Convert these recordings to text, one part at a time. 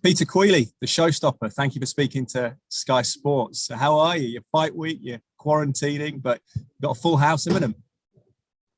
Peter Queally, the showstopper. Thank you for speaking to Sky Sports. So how are you? Your fight week, you're quarantining, but you've got a full house imminent.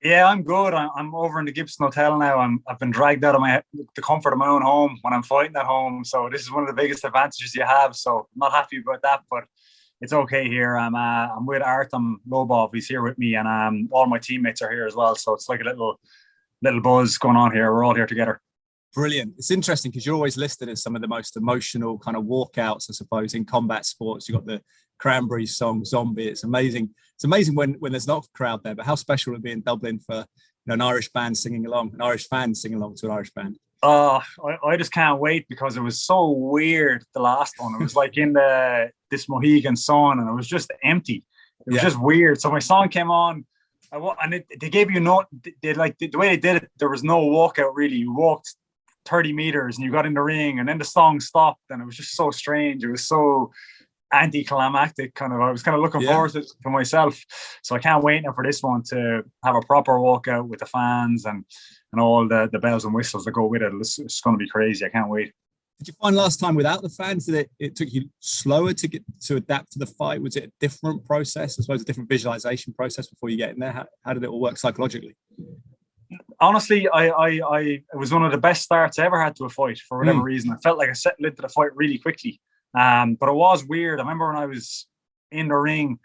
Yeah, I'm good. I'm over in the Gibson Hotel now. I've been dragged out of the comfort of my own home when I'm fighting at home. So this is one of the biggest advantages you have. So I'm not happy about that, but it's okay here. I'm with Artem Lobov. He's here with me, and all my teammates are here as well. So it's like a little buzz going on here. We're all here together. Brilliant. It's interesting because you're always listed as some of the most emotional kind of walkouts, I suppose, in combat sports. You've got the Cranberries song Zombie. It's amazing. It's amazing when there's not a crowd there, but how special it would be in Dublin for an Irish band singing along, an Irish fan singing along to an Irish band. I just can't wait because it was so weird, the last one. It was like in this Mohegan Sun, and it was just empty. It was just weird. So my song came on, and they gave you the way they did it, there was no walkout really. You walked 30 meters and you got in the ring, and then the song stopped, and it was just so strange. It was so anticlimactic, kind of. I was kind of looking forward to it for myself, so I can't wait now for this one to have a proper walkout with the fans and all the bells and whistles that go with it. It's going to be crazy. I can't wait. Did you find last time without the fans that it took you slower to adapt to the fight? Was it a different process? I suppose a different visualization process before you get in there. How did it all work psychologically? Honestly, it was one of the best starts I ever had to a fight for whatever reason. I felt like I settled into the fight really quickly. But it was weird. I remember when I was in the ring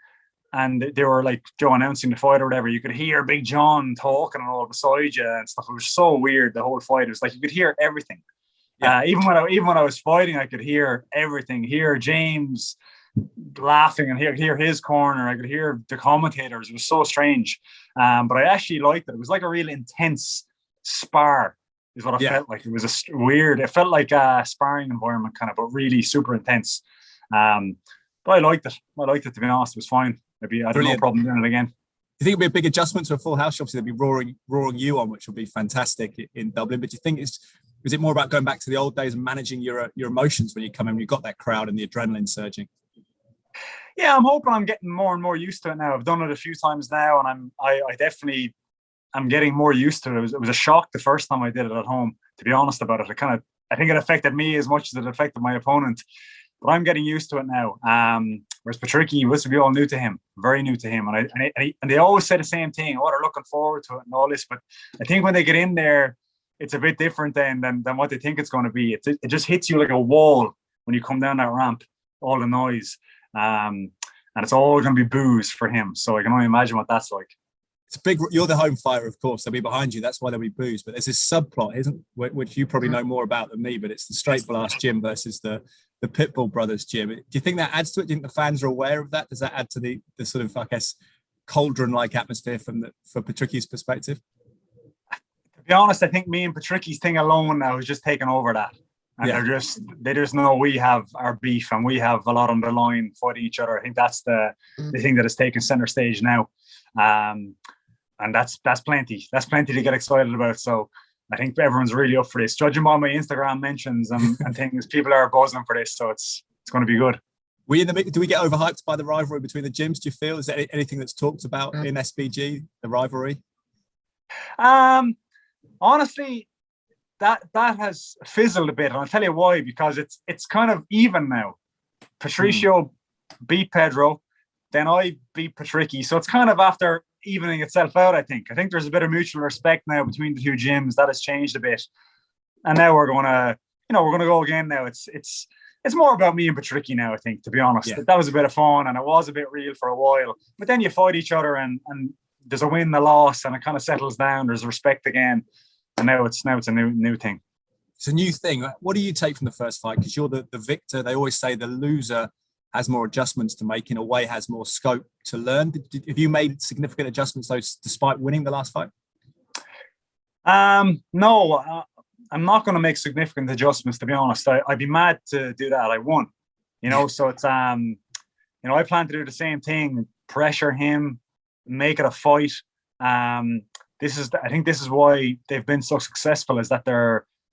and they were like announcing the fight or whatever, you could hear Big John talking and all beside you and stuff. It was so weird, the whole fight. It was like you could hear everything. Yeah. Even when I was fighting, I could hear everything. Hear James laughing and hear his corner. I could hear the commentators. It was so strange. But I actually liked it. It was like a real intense spar is what I felt like. It was weird. It felt like a sparring environment kind of, but really super intense. But I liked it. To be honest. It was fine. I had no problem doing it again. Do you think it'd be a big adjustment to a full house? Obviously, they'd be roaring you on, which would be fantastic in Dublin. But do you think is it more about going back to the old days and managing your emotions when you come in? You've got that crowd and the adrenaline surging. Yeah, I'm hoping I'm getting more and more used to it now. I've done it a few times now, and I definitely am getting more used to it. It was a shock the first time I did it at home, to be honest about it. I think it affected me as much as it affected my opponent. But I'm getting used to it now. Whereas Patricky was all new to him, very new to him. And they always say the same thing, they're looking forward to it and all this. But I think when they get in there, it's a bit different than what they think it's going to be. It just hits you like a wall when you come down that ramp, all the noise. And it's all going to be booze for him. So I can only imagine what that's like. It's big. You're the home fighter, of course. They'll be behind you. That's why there'll be booze. But there's this subplot, which you probably know more about than me, but it's the Straight Blast gym versus the Pitbull brothers gym. Do you think that adds to it? Do you think the fans are aware of that? Does that add to the sort of, I guess, cauldron-like atmosphere for Patricky's perspective? To be honest, I think me and Patricky's thing alone now is just taking over that. And they just know we have our beef and we have a lot on the line fighting each other. I think that's the thing that is taking center stage now. And that's plenty. That's plenty to get excited about. So I think everyone's really up for this. Judging by my Instagram mentions and things, people are buzzing for this. So it's going to be good. Do we get overhyped by the rivalry between the gyms? Do you feel? Is there anything that's talked about in SBG, the rivalry? Honestly, that has fizzled a bit, and I'll tell you why. Because it's kind of even now. Patricio beat Pedro, then I beat Patricky, so it's kind of after evening itself out. I think there's a bit of mutual respect now between the two gyms. That has changed a bit, and now we're gonna go again. Now it's more about me and Patricky now. I think, to be honest, that was a bit of fun, and it was a bit real for a while. But then you fight each other, and there's a win, a loss, and it kind of settles down. There's respect again. And now it's a new thing. It's a new thing. What do you take from the first fight? Because you're the victor. They always say the loser has more adjustments to make, in a way, has more scope to learn. Have you made significant adjustments, though, despite winning the last fight? No, I'm not going to make significant adjustments, to be honest. I'd be mad to do that. I won, so it's, I plan to do the same thing, pressure him, make it a fight. I think this is why they've been so successful, is that they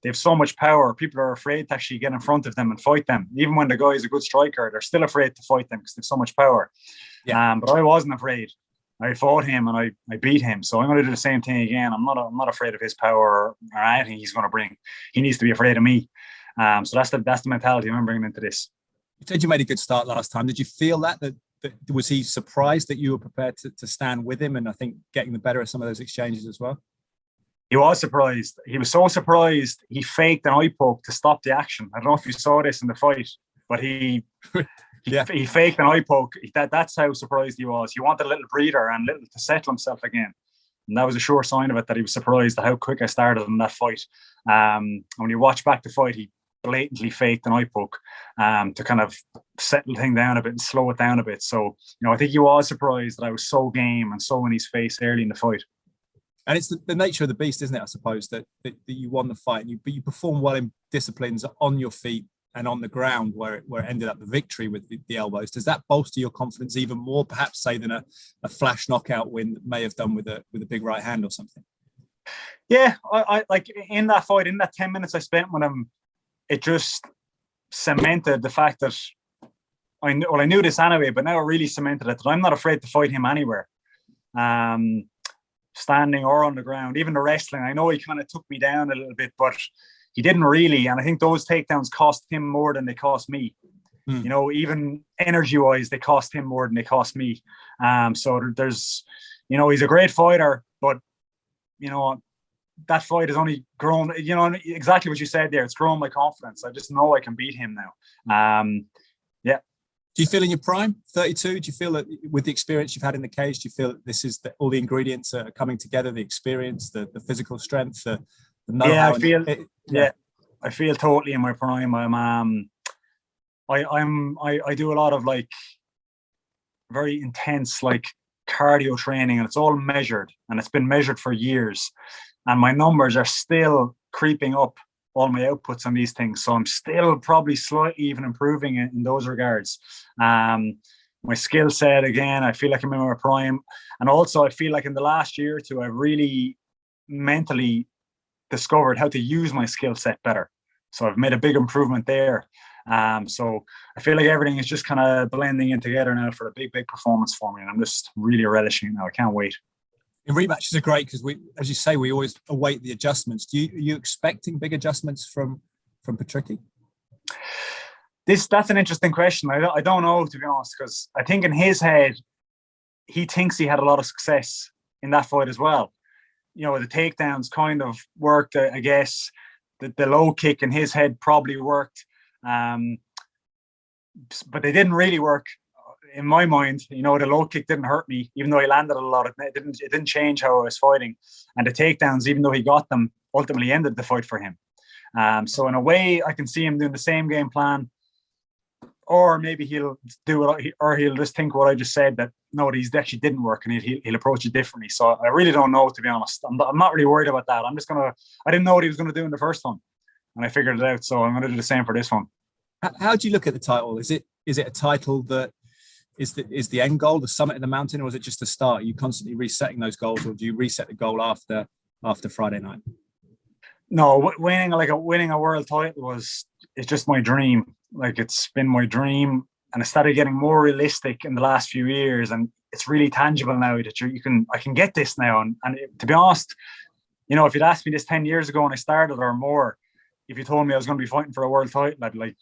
have so much power. People are afraid to actually get in front of them and fight them. Even when the guy is a good striker, they're still afraid to fight them because they have so much power. Yeah. But I wasn't afraid. I fought him and I beat him. So I'm going to do the same thing again. I'm not afraid of his power or anything he's going to bring. He needs to be afraid of me. So that's the mentality I'm bringing into this. You said you made a good start last time. Did you feel that was he surprised that you were prepared to stand with him, and I think getting the better of some of those exchanges as well? He was surprised. He was so surprised he faked an eye poke to stop the action. I don't know if you saw this in the fight, but he faked an eye poke. That's how surprised he was. He wanted a little breather and little to settle himself again. And that was a sure sign of it, that he was surprised at how quick I started in that fight. And when you watch back the fight, he blatantly faked an eye poke to kind of settle the thing down a bit and slow it down a bit. So, I think he was surprised that I was so game and so in his face early in the fight. And it's the nature of the beast, isn't it, I suppose, that you won the fight. But you perform well in disciplines on your feet and on the ground where it ended up the victory with the elbows. Does that bolster your confidence even more, perhaps, say, than a flash knockout win that may have done with a big right hand or something? Yeah, I like in that fight, in that 10 minutes I spent with him, it just cemented the fact that I knew this anyway, but now it really cemented it that I'm not afraid to fight him anywhere. Standing or on the ground, even the wrestling. I know he kind of took me down a little bit, but he didn't really. And I think those takedowns cost him more than they cost me. Even energy-wise, they cost him more than they cost me. So there's, he's a great fighter, but, that fight has only grown, exactly what you said there. It's grown my confidence. I just know I can beat him now. Yeah. Do you feel in your prime, 32? Do you feel that with the experience you've had in the cage, do you feel that this is all the ingredients are coming together, the experience, the physical strength, the know-how? Yeah, I feel totally in my prime. I do a lot of like very intense like cardio training, and it's all measured, and it's been measured for years. And my numbers are still creeping up, all my outputs on these things. So I'm still probably slightly even improving in those regards. My skill set, again, I feel like I'm in my prime. And also I feel like in the last year or two, I've really mentally discovered how to use my skill set better. So I've made a big improvement there. So I feel like everything is just kind of blending in together now for a big, big performance for me. And I'm just really relishing it now. I can't wait. And rematches are great because as you say, we always await the adjustments. Are you expecting big adjustments from Patricky? That's an interesting question. I don't know, to be honest, because I think in his head, he thinks he had a lot of success in that fight as well. The takedowns kind of worked, I guess. The low kick in his head probably worked. But they didn't really work. In my mind, the low kick didn't hurt me, even though he landed a lot. It didn't change how I was fighting. And the takedowns, even though he got them, ultimately ended the fight for him. So in a way, I can see him doing the same game plan, or maybe he'll do it, or he'll just think what I just said, that no, these actually didn't work, and he'll approach it differently. So I really don't know, to be honest. I'm not really worried about that. I didn't know what he was going to do in the first one, and I figured it out. So I'm going to do the same for this one. How do you look at the title? Is it a title that is the end goal, the summit of the mountain, or is it just the start? Are you constantly resetting those goals, or do you reset the goal after Friday night? No, winning a world title is just my dream. Like, it's been my dream, and it started getting more realistic in the last few years, and it's really tangible now that I can get this now. And to be honest, if you'd asked me this 10 years ago when I started or more, if you told me I was going to be fighting for a world title, I'd be like,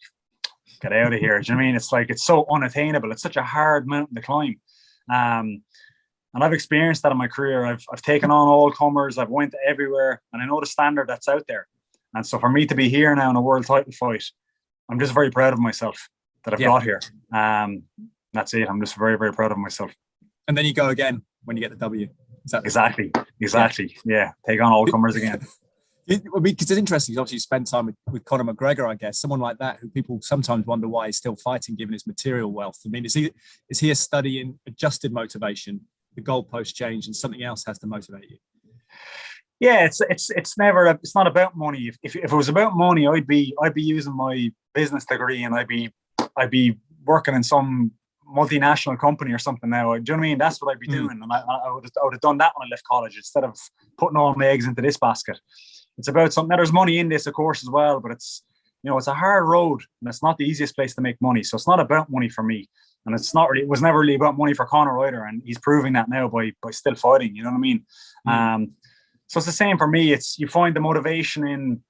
get out of here. Do you know what I mean? It's like, it's so unattainable. It's such a hard mountain to climb. And I've experienced that in my career. I've taken on all comers. I've went everywhere, and I know the standard that's out there. And so for me to be here now in a world title fight, I'm just very proud of myself that I've got here. That's it. I'm just very, very proud of myself. And then you go again when you get the W. Exactly. Yeah. Take on all comers again. Because it's interesting. Obviously, you spend time with Conor McGregor, I guess, someone like that who people sometimes wonder why he's still fighting given his material wealth. I mean, is he a study in adjusted motivation, the goalpost change, and something else has to motivate you? Yeah, it's not about money. If it was about money, I'd be using my business degree, and I'd be working in some multinational company or something now. Do you know what I mean? That's what I'd be doing, and I would have done that when I left college instead of putting all my eggs into this basket. It's about something. Now, there's money in this, of course, as well, but it's a hard road, and it's not the easiest place to make money. So it's not about money for me, and it was never really about money for Conor either, and he's proving that now by still fighting. You know what I mean? So it's the same for me. It's, you find the motivation in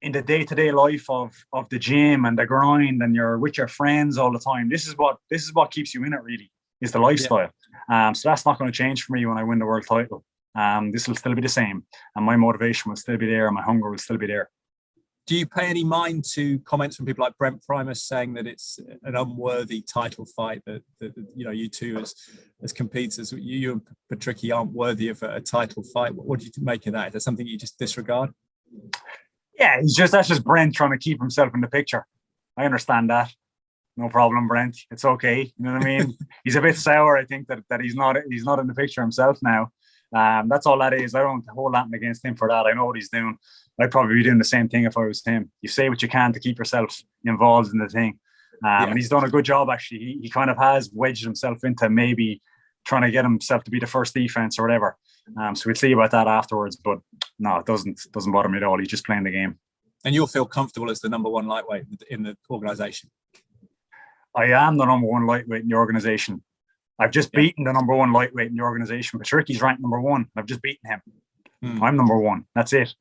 in the day-to-day life of the gym and the grind, and you're with your friends all the time. This is what keeps you in it, really, is the lifestyle. So that's not going to change for me when I win the world title. This will still be the same, and my motivation will still be there, and my hunger will still be there. Do you pay any mind to comments from people like Brent Primus saying that it's an unworthy title fight, that you two as competitors, you and Patricky aren't worthy of a title fight? What do you make of that? Is that something you just disregard? Yeah, that's just Brent trying to keep himself in the picture. I understand that. No problem, Brent. It's okay. You know what I mean? He's a bit sour, I think, that he's not in the picture himself now. That's all that is. I don't hold that against him for that. I know what he's doing. I'd probably be doing the same thing if I was him. You say what you can to keep yourself involved in the thing. And he's done a good job, actually. He kind of has wedged himself into maybe trying to get himself to be the first defense or whatever. So we'll see about that afterwards. But no, it doesn't bother me at all. He's just playing the game. And you'll feel comfortable as the number one lightweight in the organisation? I am the number one lightweight in the organisation. I've just beaten the number one lightweight in the organisation. Patricky's ranked number one. I've just beaten him. I'm number one. That's it.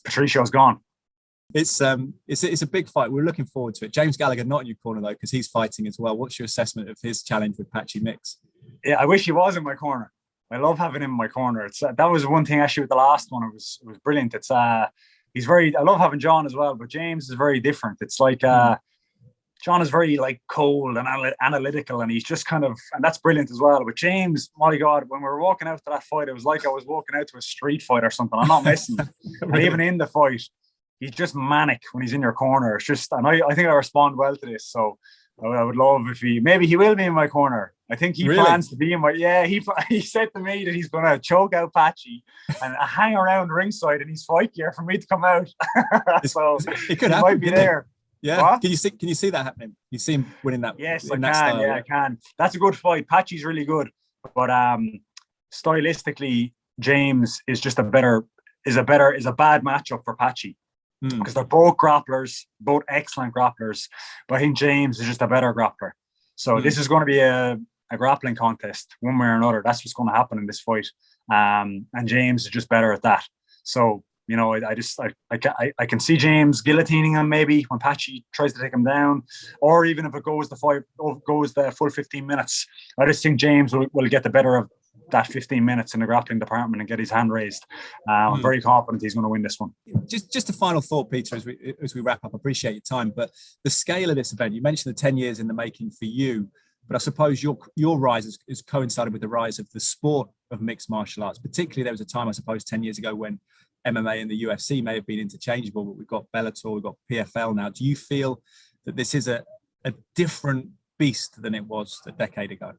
Patricio's gone. It's a big fight. We're looking forward to it. James Gallagher not in your corner though, because he's fighting as well. What's your assessment of his challenge with Patchy Mix? Yeah, I wish he was in my corner. I love having him in my corner. That was one thing actually with the last one. It was brilliant. It's he's very. I love having John as well, but James is very different. It's like John is very like cold and analytical, and he's just kind of, and that's brilliant as well. But James, my God, when we were walking out to that fight, it was like I was walking out to a street fight or something. I'm not missing. And even in the fight, he's just manic when he's in your corner. It's just, and I think I respond well to this. So I would love if he will be in my corner. I think he plans to be in my, he said to me that he's going to choke out Patchy and hang around ringside in his fight gear for me to come out. So it could happen, might be there. Yeah. What? Can you see that happening? You see him winning that? Yes, I can. Style, I can. That's a good fight. Patchy's really good, but stylistically, James is just a bad matchup for Patchy because they're both grapplers, both excellent grapplers. But I think James is just a better grappler. So this is going to be a grappling contest, one way or another. That's what's going to happen in this fight. And James is just better at that. So. I can see James guillotining him maybe when Patchy tries to take him down, or even if it goes the full 15 minutes. I just think James will get the better of that 15 minutes in the grappling department and get his hand raised. I'm very confident he's going to win this one. Just a final thought, Peter, as we wrap up. I appreciate your time, but the scale of this event, you mentioned the 10 years in the making for you, but I suppose your rise has coincided with the rise of the sport of mixed martial arts. Particularly, there was a time, I suppose, 10 years ago when MMA and the UFC may have been interchangeable, but we've got Bellator, we've got PFL now. Do you feel that this is a different beast than it was a decade ago?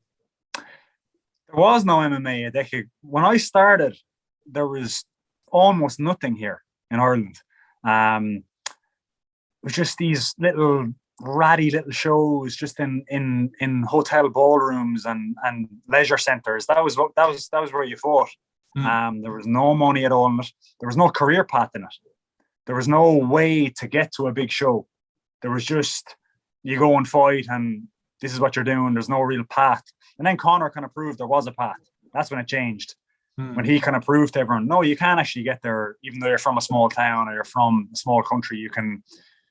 There was no MMA a decade. When I started, there was almost nothing here in Ireland. It was just these ratty little shows just in hotel ballrooms and leisure centres. That was where you fought. There was no money at all in it. There was no career path in it. There was no way to get to a big show. There was just, you go and fight and this is what you're doing. There's no real path. And then Conor kind of proved there was a path. That's when it changed. When he kind of proved to everyone, no, you can actually get there, even though you're from a small town or you're from a small country. You can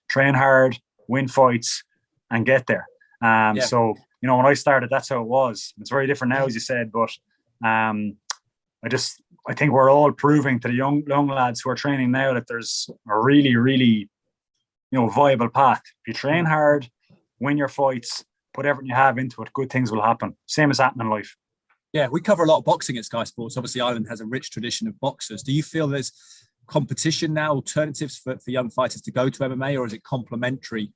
train hard, win fights, and get there. So, when I started, that's how it was. It's very different now, as you said, but I think we're all proving to the young lads who are training now that there's a really, really, viable path. If you train hard, win your fights, put everything you have into it, good things will happen. Same as happening in life. Yeah, we cover a lot of boxing at Sky Sports. Obviously, Ireland has a rich tradition of boxers. Do you feel there's competition now, alternatives for young fighters to go to MMA, or is it complementary?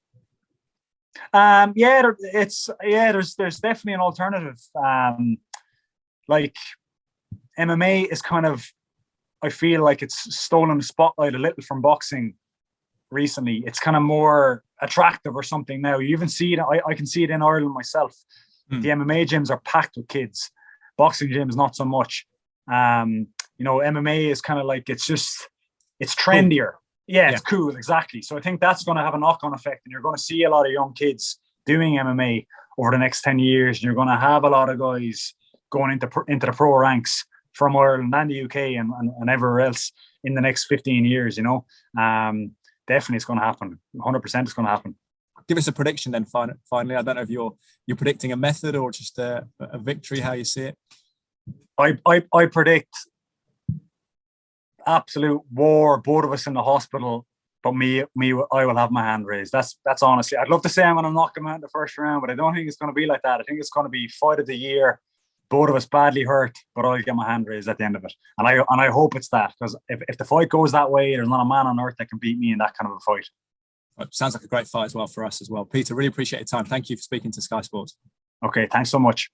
There's definitely an alternative. Like MMA is kind of, I feel like it's stolen the spotlight a little from boxing recently. It's kind of more attractive or something now. You even see it. I can see it in Ireland myself. The MMA gyms are packed with kids. Boxing gyms, not so much. MMA is kind of like, it's trendier. Cool. Yeah, it's cool. Exactly. So I think that's going to have a knock-on effect, and you're going to see a lot of young kids doing MMA over the next 10 years. And you're going to have a lot of guys going into the pro ranks from Ireland and the UK and everywhere else, in the next 15 years, you know. Definitely it's going to happen. 100% it's going to happen. Give us a prediction then, finally. I don't know if you're predicting a method or just a victory, how you see it. I predict absolute war, both of us in the hospital, but I will have my hand raised. That's honestly, I'd love to say I'm going to knock him out in the first round, but I don't think it's going to be like that. I think it's going to be fight of the year, both of us badly hurt, but I'll get my hand raised at the end of it. And I hope it's that, because if the fight goes that way, there's not a man on earth that can beat me in that kind of a fight. It sounds like a great fight as well for us as well. Peter, really appreciate your time. Thank you for speaking to Sky Sports. Okay, thanks so much.